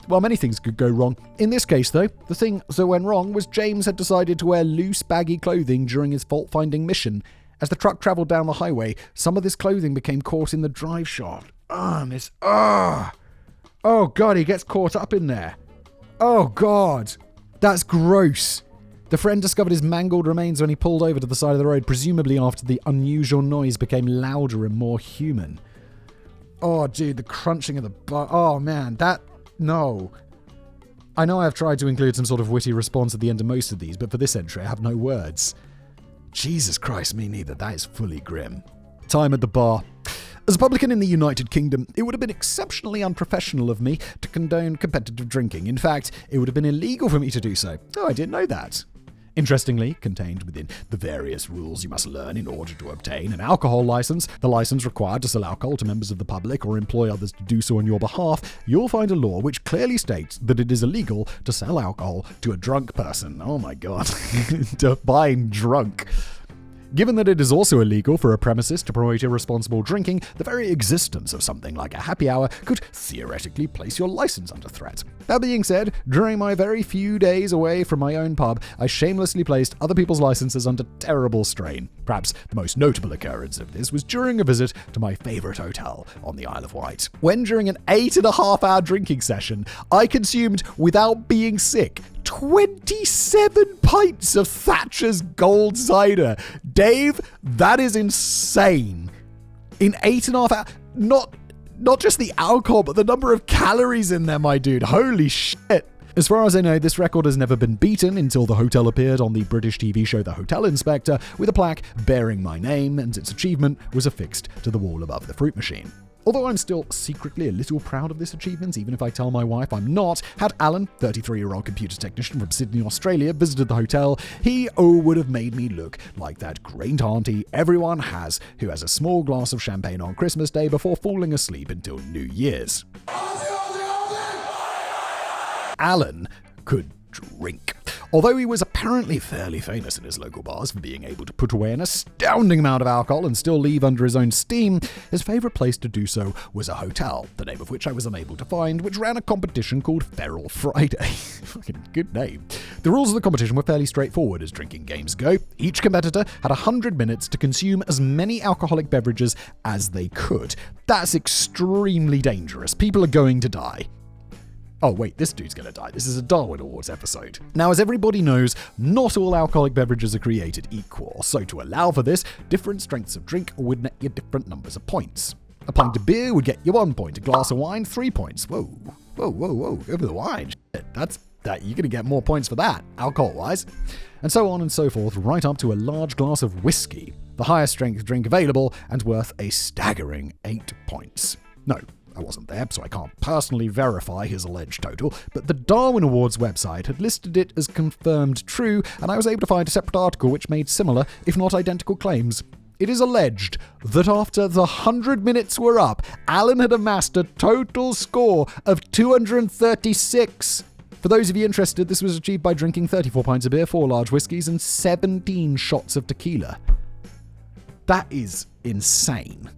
Well, many things could go wrong. In this case, though, the thing that went wrong was James had decided to wear loose, baggy clothing during his fault-finding mission. As the truck travelled down the highway, some of this clothing became caught in the drive shaft. Oh, God, he gets caught up in there. Oh, God. That's gross. The friend discovered his mangled remains when he pulled over to the side of the road, presumably after the unusual noise became louder and more human. Oh, dude, the crunching of the oh, man, no. I know I've tried to include some sort of witty response at the end of most of these, but for this entry, I have no words. Jesus Christ, me neither. That is fully grim. Time at the bar. As a publican in the United Kingdom, it would have been exceptionally unprofessional of me to condone competitive drinking. In fact, it would have been illegal for me to do so. Oh, I didn't know that. Interestingly, contained within the various rules you must learn in order to obtain an alcohol license, the license required to sell alcohol to members of the public or employ others to do so on your behalf, you'll find a law which clearly states that it is illegal to sell alcohol to a drunk person. Oh my God. Define drunk. Given that it is also illegal for a premises to promote irresponsible drinking, the very existence of something like a happy hour could theoretically place your license under threat. That being said, during my very few days away from my own pub, I shamelessly placed other people's licenses under terrible strain. Perhaps the most notable occurrence of this was during a visit to my favourite hotel on the Isle of Wight, when during an 8.5-hour drinking session, I consumed, without being sick, 27 pints of Thatcher's Gold Cider. Dave, that is insane. In 8.5 hours, not just the alcohol, but the number of calories in there, my dude. Holy shit. As far as I know, this record has never been beaten until the hotel appeared on the British TV show The Hotel Inspector with a plaque bearing my name, and its achievement was affixed to the wall above the fruit machine. Although I'm still secretly a little proud of this achievement, even if I tell my wife I'm not, had Alan, 33-year-old computer technician from Sydney, Australia, visited the hotel, he would have made me look like that great auntie everyone has who has a small glass of champagne on Christmas Day before falling asleep until New Year's. Alan could drink. Although he was apparently fairly famous in his local bars for being able to put away an astounding amount of alcohol and still leave under his own steam, his favourite place to do so was a hotel, the name of which I was unable to find, which ran a competition called Feral Friday. Fucking good name. The rules of the competition were fairly straightforward as drinking games go. Each competitor had 100 minutes to consume as many alcoholic beverages as they could. That's extremely dangerous. People are going to die. Oh wait, this dude's gonna die. This is a Darwin Awards episode. Now, as everybody knows, not all alcoholic beverages are created equal, so to allow for this, different strengths of drink would net you different numbers of points. A pint of beer would get you 1 point, a glass of wine, 3 points. Whoa, over the wine. Shit, you're gonna get more points for that, alcohol-wise. And so on and so forth, right up to a large glass of whiskey, the highest strength drink available and worth a staggering 8 points. No, I wasn't there, so I can't personally verify his alleged total, but the Darwin Awards website had listed it as confirmed true, and I was able to find a separate article which made similar, if not identical, claims. It is alleged that after the 100 minutes were up, Alan had amassed a total score of 236. For those of you interested, this was achieved by drinking 34 pints of beer, 4 large whiskies, and 17 shots of tequila. That is insane.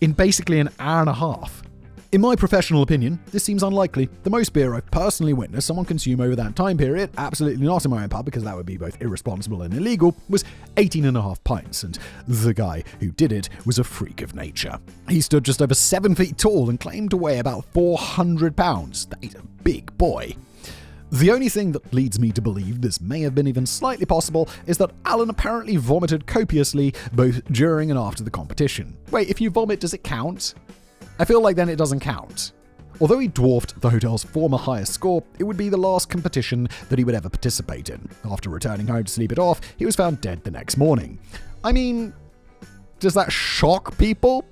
In basically an hour and a half. In my professional opinion, this seems unlikely. The most beer I've personally witnessed someone consume over that time period, absolutely not in my own pub because that would be both irresponsible and illegal, was 18.5 pints, and the guy who did it was a freak of nature. He stood just over 7 feet tall and claimed to weigh about 400 pounds. That is a big boy. The only thing that leads me to believe this may have been even slightly possible is that Alan apparently vomited copiously both during and after the competition. Wait, if you vomit, does it count? I feel like then it doesn't count. Although he dwarfed the hotel's former highest score, it would be the last competition that he would ever participate in. After returning home to sleep it off, he was found dead the next morning. I mean, does that shock people?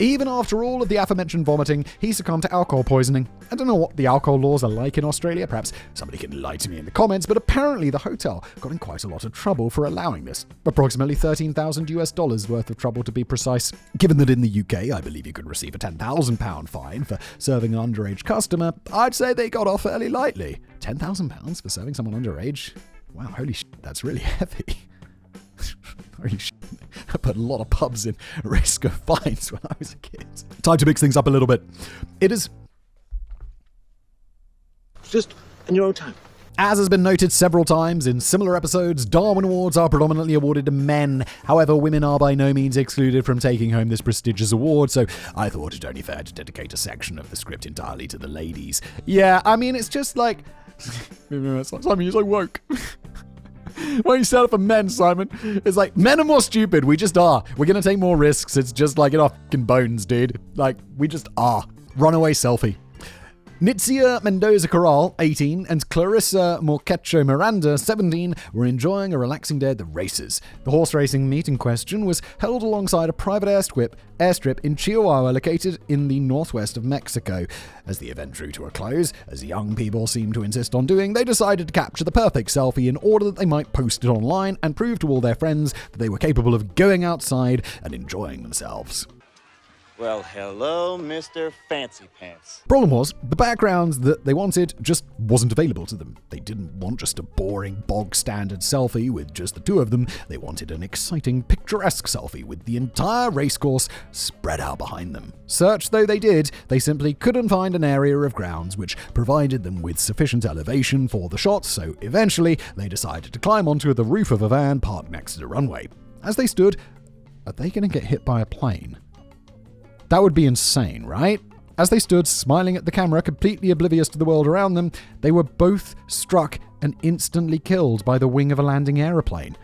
Even after all of the aforementioned vomiting, he succumbed to alcohol poisoning. I don't know what the alcohol laws are like in Australia, perhaps somebody can enlighten me in the comments, but apparently the hotel got in quite a lot of trouble for allowing this. Approximately $13,000 worth of trouble to be precise. Given that in the UK, I believe you could receive a £10,000 fine for serving an underage customer, I'd say they got off fairly lightly. £10,000 for serving someone underage? Wow, holy shit, that's really heavy. Holy shit. I put a lot of pubs in risk of fines when I was a kid. Time to mix things up a little bit. It is... Just in your own time. As has been noted several times in similar episodes, Darwin Awards are predominantly awarded to men. However, women are by no means excluded from taking home this prestigious award, so I thought it only fair to dedicate a section of the script entirely to the ladies. Yeah, I mean, it's just like... Simon, you're so woke. Why don't you stand up for men, Simon? It's like, men are more stupid. We just are. We're going to take more risks. It's just like in our fucking bones, dude. Like, we just are. Runaway selfie. Nitzia Mendoza Corral, 18, and Clarissa Morquecho Miranda, 17, were enjoying a relaxing day at the races. The horse racing meet in question was held alongside a private airstrip in Chihuahua, located in the northwest of Mexico. As the event drew to a close, as young people seemed to insist on doing, they decided to capture the perfect selfie in order that they might post it online and prove to all their friends that they were capable of going outside and enjoying themselves. Well, hello, Mr. Fancy Pants. Problem was, the backgrounds that they wanted just wasn't available to them. They didn't want just a boring, bog-standard selfie with just the two of them. They wanted an exciting, picturesque selfie with the entire racecourse spread out behind them. Search though they did, they simply couldn't find an area of grounds which provided them with sufficient elevation for the shots, so eventually they decided to climb onto the roof of a van parked next to the runway. As they stood, are they going to get hit by a plane? That would be insane, right? As they stood smiling at the camera, completely oblivious to the world around them, they were both struck and instantly killed by the wing of a landing aeroplane.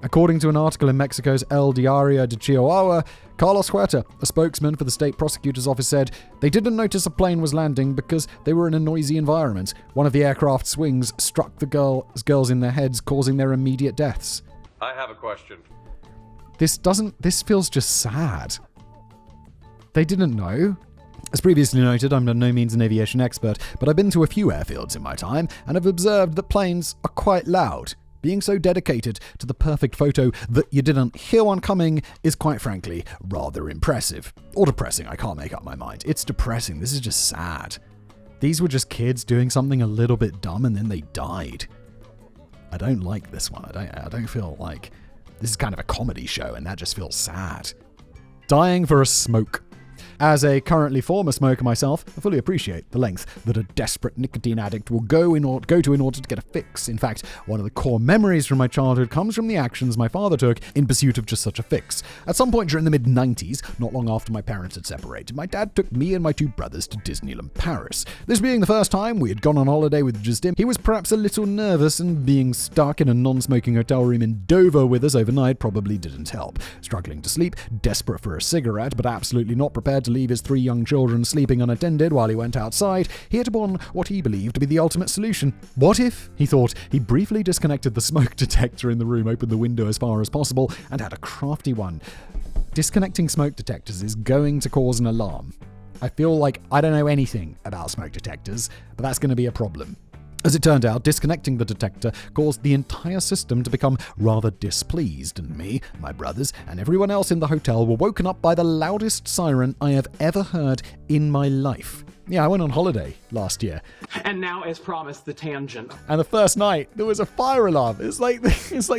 According to an article in Mexico's El Diario de Chihuahua, Carlos Huerta, a spokesman for the state prosecutor's office, said they didn't notice a plane was landing because they were in a noisy environment. One of the aircraft's wings struck the girls in their heads, causing their immediate deaths. I have a question. This feels just sad. They didn't know. As previously noted, I'm by no means an aviation expert, but I've been to a few airfields in my time and have observed that planes are quite loud. Being so dedicated to the perfect photo that you didn't hear one coming is quite frankly rather impressive. Or depressing, I can't make up my mind. It's depressing, this is just sad. These were just kids doing something a little bit dumb and then they died. I don't like this one. I don't feel like this is kind of a comedy show and that just feels sad. Dying for a smoke. As a currently former smoker myself, I fully appreciate the length that a desperate nicotine addict will go to in order to get a fix. In fact, one of the core memories from my childhood comes from the actions my father took in pursuit of just such a fix. At some point during the mid-90s, not long after my parents had separated, my dad took me and my two brothers to Disneyland Paris. This being the first time we had gone on holiday with just him, he was perhaps a little nervous, and being stuck in a non-smoking hotel room in Dover with us overnight probably didn't help. Struggling to sleep, desperate for a cigarette, but absolutely not prepared to leave his 3 young children sleeping unattended while he went outside, he hit upon what he believed to be the ultimate solution. What if, he thought, he briefly disconnected the smoke detector in the room, opened the window as far as possible, and had a crafty one. Disconnecting smoke detectors is going to cause an alarm. I feel like I don't know anything about smoke detectors, but that's going to be a problem. As it turned out, disconnecting the detector caused the entire system to become rather displeased, and me, my brothers, and everyone else in the hotel were woken up by the loudest siren I have ever heard in my life. Yeah, I went on holiday last year. And now, as promised, the tangent. And the first night, there was a fire alarm. It's like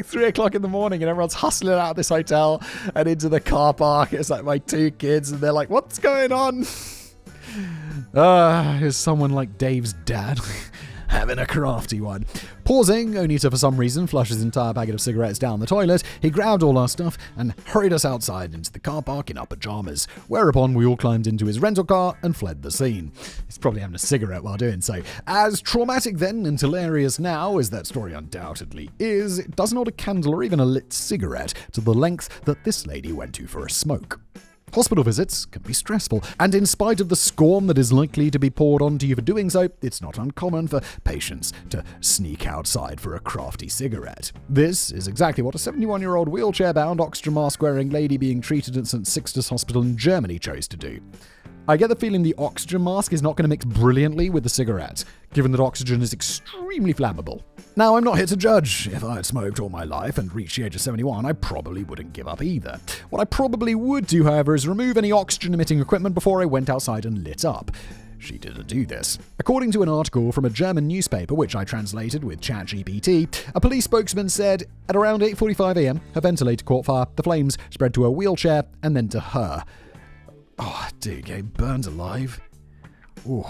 3 o'clock in the morning and everyone's hustling out of this hotel and into the car park. It's like my 2 kids and they're like, what's going on? Is someone like Dave's dad having a crafty one. Pausing, only to for some reason flush his entire packet of cigarettes down the toilet, he grabbed all our stuff and hurried us outside into the car park in our pajamas, whereupon we all climbed into his rental car and fled the scene. He's probably having a cigarette while doing so. As traumatic then and hilarious now as that story undoubtedly is, it doesn't hold a candle or even a lit cigarette to the length that this lady went to for a smoke. Hospital visits can be stressful, and in spite of the scorn that is likely to be poured onto you for doing so, it's not uncommon for patients to sneak outside for a crafty cigarette. This is exactly what a 71-year-old wheelchair-bound, oxygen mask-wearing lady being treated at St. Sixtus Hospital in Germany chose to do. I get the feeling the oxygen mask is not going to mix brilliantly with the cigarette, given that oxygen is extremely flammable. Now, I'm not here to judge. If I had smoked all my life and reached the age of 71, I probably wouldn't give up either. What I probably would do, however, is remove any oxygen-emitting equipment before I went outside and lit up. She didn't do this. According to an article from a German newspaper, which I translated with ChatGPT, a police spokesman said, at around 8:45 a.m., her ventilator caught fire, the flames spread to her wheelchair, and then to her. Oh, dude, getting burned alive. Ooh.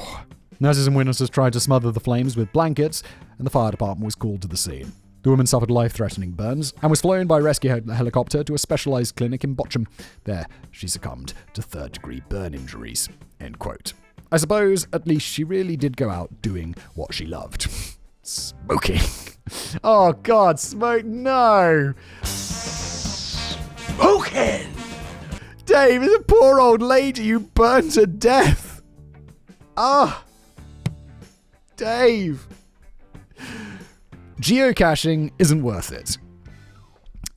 Nurses and witnesses tried to smother the flames with blankets, and the fire department was called to the scene. The woman suffered life-threatening burns and was flown by a rescue helicopter to a specialized clinic in Bochum. There, she succumbed to third-degree burn injuries. End quote. I suppose at least she really did go out doing what she loved. Smoking. Oh, God, smoke, no. Smoking! Dave, it's a poor old lady you burned to death. Ah. Dave. Geocaching isn't worth it.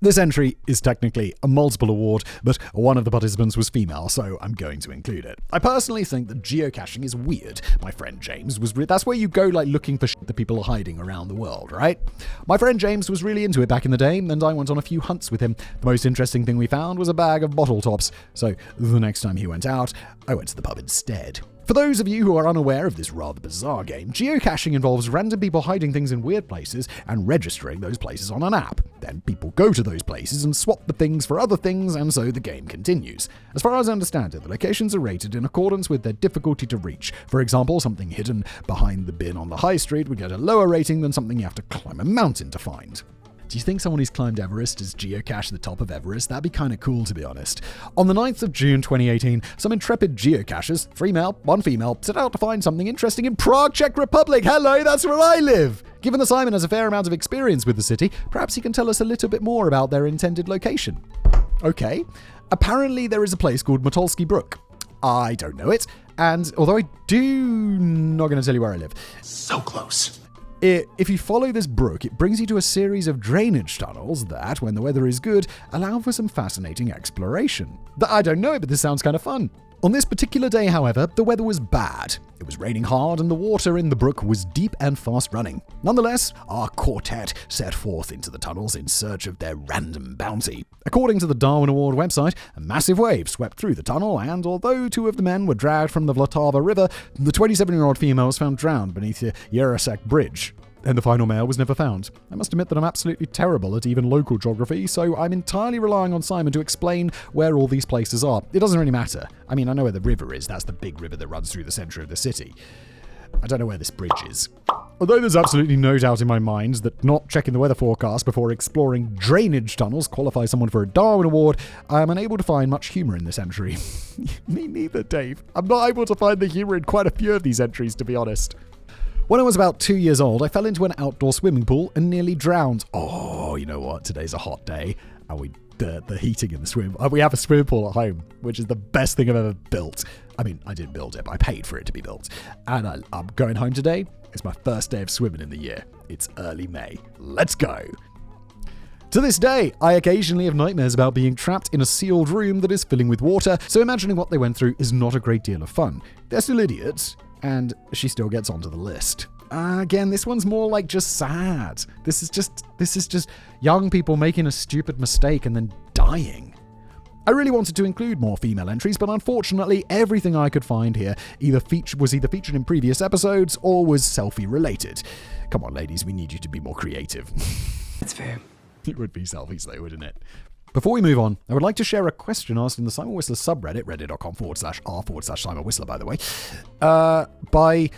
This entry is technically a multiple award, but one of the participants was female, so I'm going to include it. I personally think that geocaching is weird. My friend James was that's where you go looking for shit that people are hiding around the world, right? My friend James was really into it back in the day, and I went on a few hunts with him. The most interesting thing we found was a bag of bottle tops, so the next time he went out, I went to the pub instead. For those of you who are unaware of this rather bizarre game, geocaching involves random people hiding things in weird places and registering those places on an app. Then people go to those places and swap the things for other things, and so the game continues. As far as I understand it, the locations are rated in accordance with their difficulty to reach. For example, something hidden behind the bin on the high street would get a lower rating than something you have to climb a mountain to find. Do you think someone who's climbed Everest has geocached the top of Everest? That'd be kind of cool, to be honest. On the 9th of June 2018, some intrepid geocachers, 3 male, 1 female, set out to find something interesting in Prague, Czech Republic. Hello, that's where I live! Given that Simon has a fair amount of experience with the city, perhaps he can tell us a little bit more about their intended location. Okay. Apparently there is a place called Matolsky Brook. I don't know it, and although I do not going to tell you where I live. So close. If you follow this brook, it brings you to a series of drainage tunnels that, when the weather is good, allow for some fascinating exploration. I don't know it, but this sounds kind of fun. On this particular day, however, the weather was bad. It was raining hard and the water in the brook was deep and fast running. Nonetheless, our quartet set forth into the tunnels in search of their random bounty. According to the Darwin Award website, a massive wave swept through the tunnel, and although 2 of the men were dragged from the Vltava River, the 27-year-old female was found drowned beneath the Yarosek Bridge. And the final male was never found. I must admit that I'm absolutely terrible at even local geography, so I'm entirely relying on Simon to explain where all these places are. It doesn't really matter. I mean, I know where the river is. That's the big river that runs through the center of the city. I don't know where this bridge is. Although there's absolutely no doubt in my mind that not checking the weather forecast before exploring drainage tunnels qualifies someone for a Darwin Award, I am unable to find much humor in this entry. Me neither, Dave. I'm not able to find the humor in quite a few of these entries, to be honest. When I was about 2 years old, I fell into an outdoor swimming pool and nearly drowned. Oh, you know what? Today's a hot day, and the heating in the swim. We have a swimming pool at home, which is the best thing I've ever built. I mean, I didn't build it, but I paid for it to be built. And I'm going home today. It's my first day of swimming in the year. It's early May. Let's go. To this day, I occasionally have nightmares about being trapped in a sealed room that is filling with water, so imagining what they went through is not a great deal of fun. They're still idiots. And she still gets onto the list. Again, this one's more like just sad. This is just young people making a stupid mistake and then dying. I really wanted to include more female entries, but unfortunately, everything I could find here was either featured in previous episodes or was selfie related. Come on, ladies, we need you to be more creative. That's fair. It would be selfies though, wouldn't it? Before we move on, I would like to share a question asked in the Simon Whistler subreddit, reddit.com/r/Simon Whistler, by the way, by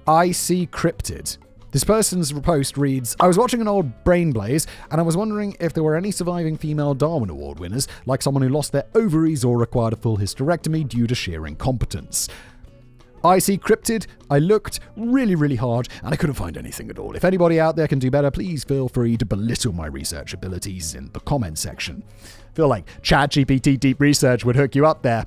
IC Cryptid. This person's post reads, I was watching an old Brain Blaze, and I was wondering if there were any surviving female Darwin Award winners, like someone who lost their ovaries or required a full hysterectomy due to sheer incompetence. IC cryptid. I looked really, really hard and I couldn't find anything at all. If anybody out there can do better, please feel free to belittle my research abilities in the comment section. I feel like ChatGPT Deep Research would hook you up there.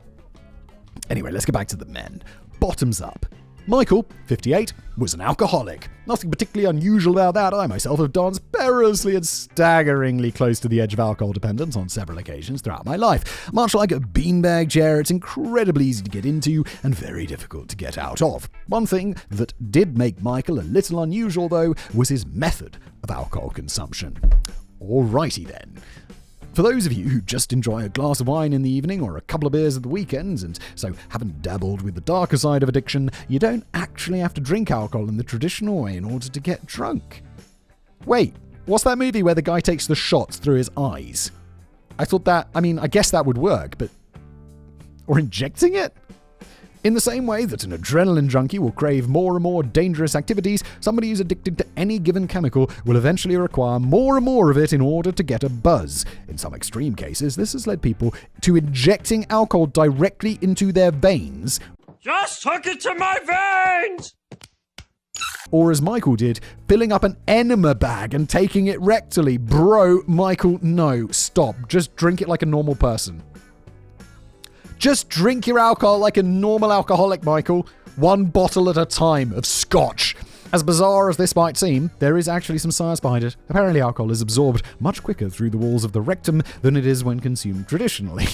Anyway, let's get back to the men. Bottoms up. Michael, 58, was an alcoholic. Nothing particularly unusual about that. I myself have danced perilously and staggeringly close to the edge of alcohol dependence on several occasions throughout my life. Much like a beanbag chair, it's incredibly easy to get into and very difficult to get out of. One thing that did make Michael a little unusual, though, was his method of alcohol consumption. Alrighty then. For those of you who just enjoy a glass of wine in the evening or a couple of beers at the weekends and so haven't dabbled with the darker side of addiction, you don't actually have to drink alcohol in the traditional way in order to get drunk. Wait, what's that movie where the guy takes the shots through his eyes? I guess that would work, but... Or injecting it? In the same way that an adrenaline junkie will crave more and more dangerous activities, somebody who's addicted to any given chemical will eventually require more and more of it in order to get a buzz. In some extreme cases, this has led people to injecting alcohol directly into their veins. Just hook it to my veins! Or as Michael did, filling up an enema bag and taking it rectally. Bro, Michael, no, stop. Just drink it like a normal person. Just drink your alcohol like a normal alcoholic, Michael. One bottle at a time of scotch. As bizarre as this might seem, there is actually some science behind it. Apparently alcohol is absorbed much quicker through the walls of the rectum than it is when consumed traditionally.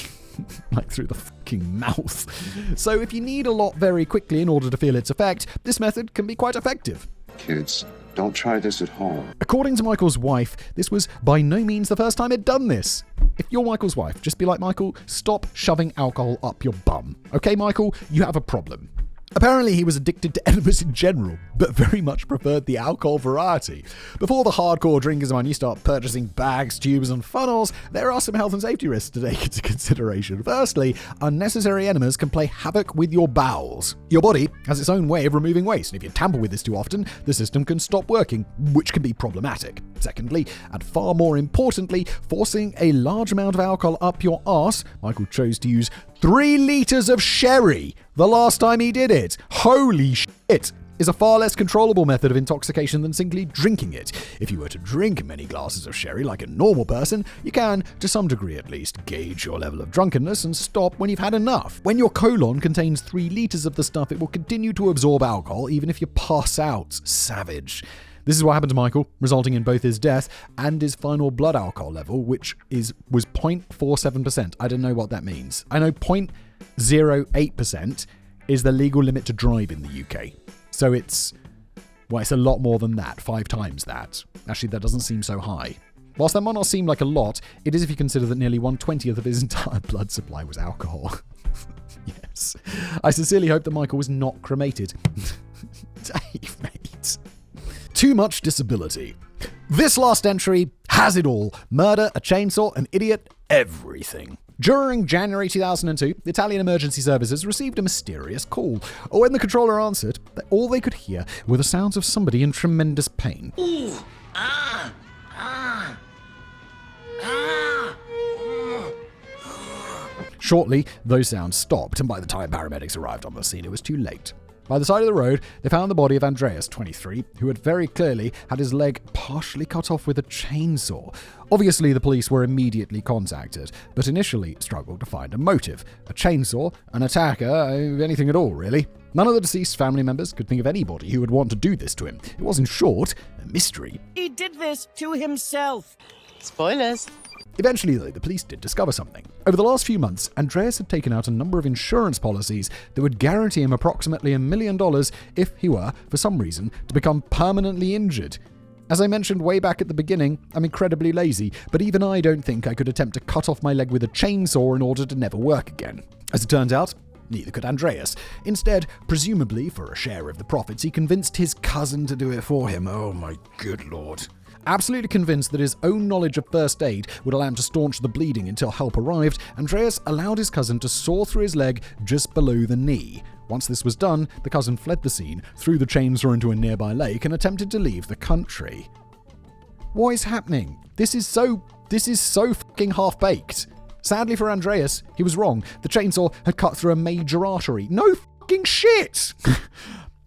Like through the fucking mouth. So if you need a lot very quickly in order to feel its effect, this method can be quite effective. Kids, don't try this at home. According to Michael's wife, this was by no means the first time he'd done this. If you're Michael's wife, just be like Michael, stop shoving alcohol up your bum. Okay, Michael, you have a problem. Apparently he was addicted to enemas in general, but very much preferred the alcohol variety. Before the hardcore drinkers among you start purchasing bags, tubes and funnels, there are some health and safety risks to take into consideration. Firstly, unnecessary enemas can play havoc with your bowels. Your body has its own way of removing waste, and if you tamper with this too often, the system can stop working, which can be problematic. Secondly, and far more importantly, forcing a large amount of alcohol up your arse, Michael chose to use 3 liters of sherry the last time he did it. Holy shit! Is a far less controllable method of intoxication than simply drinking it. If you were to drink many glasses of sherry like a normal person, you can, to some degree at least, gauge your level of drunkenness and stop when you've had enough. When your colon contains 3 liters of the stuff, it will continue to absorb alcohol even if you pass out. Savage. This is what happened to Michael, resulting in both his death and his final blood alcohol level, which was 0.47%. I don't know what that means. I know 0.08% is the legal limit to drive in the UK. So it's a lot more than that, 5 times that. Actually, that doesn't seem so high. Whilst that might not seem like a lot, it is if you consider that nearly 1/20 of his entire blood supply was alcohol. Yes. I sincerely hope that Michael was not cremated. Dave, mate. Too much disability. This last entry has it all. Murder, a chainsaw, an idiot, everything. During January 2002, the Italian emergency services received a mysterious call. When the controller answered, all they could hear were the sounds of somebody in tremendous pain. Ooh, Shortly, those sounds stopped, and by the time paramedics arrived on the scene, it was too late. By the side of the road, they found the body of Andreas, 23, who had very clearly had his leg partially cut off with a chainsaw. Obviously, the police were immediately contacted, but initially struggled to find a motive. A chainsaw, an attacker, anything at all, really. None of the deceased family members could think of anybody who would want to do this to him. It was, in short, a mystery. He did this to himself. Spoilers. Eventually, though, the police did discover something. Over the last few months, Andreas had taken out a number of insurance policies that would guarantee him approximately $1 million if he were, for some reason, to become permanently injured. As I mentioned way back at the beginning, I'm incredibly lazy, but even I don't think I could attempt to cut off my leg with a chainsaw in order to never work again. As it turns out, neither could Andreas. Instead, presumably for a share of the profits, he convinced his cousin to do it for him. Oh my good lord. Absolutely convinced that his own knowledge of first aid would allow him to staunch the bleeding until help arrived, Andreas allowed his cousin to saw through his leg just below the knee. Once this was done, the cousin fled the scene, threw the chainsaw into a nearby lake, and attempted to leave the country. What is happening? This is so fucking half-baked. Sadly for Andreas, he was wrong. The chainsaw had cut through a major artery. No fucking shit.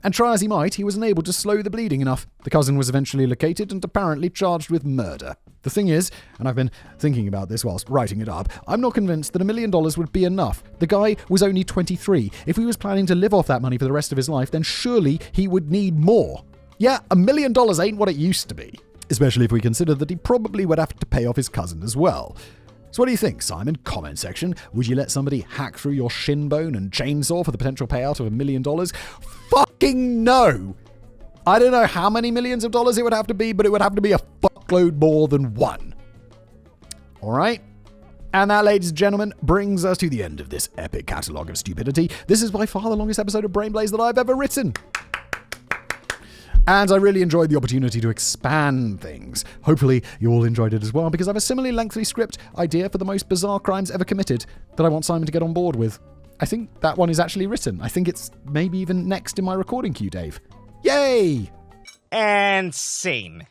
And try as he might, he was unable to slow the bleeding enough. The cousin was eventually located and apparently charged with murder. The thing is, and I've been thinking about this whilst writing it up, I'm not convinced that $1 million would be enough. The guy was only 23. If he was planning to live off that money for the rest of his life, then surely he would need more. Yeah, $1 million ain't what it used to be. Especially if we consider that he probably would have to pay off his cousin as well. So what do you think, Simon? Comment section. Would you let somebody hack through your shin bone and chainsaw for the potential payout of $1 million? Fucking no! I don't know how many millions of dollars it would have to be, but it would have to be a fuckload more than one. Alright? And that, ladies and gentlemen, brings us to the end of this epic catalogue of stupidity. This is by far the longest episode of Brain Blaze that I've ever written. And I really enjoyed the opportunity to expand things. Hopefully you all enjoyed it as well, because I have a similarly lengthy script idea for the most bizarre crimes ever committed that I want Simon to get on board with. I think that one is actually written. I think it's maybe even next in my recording queue, Dave. Yay! And scene.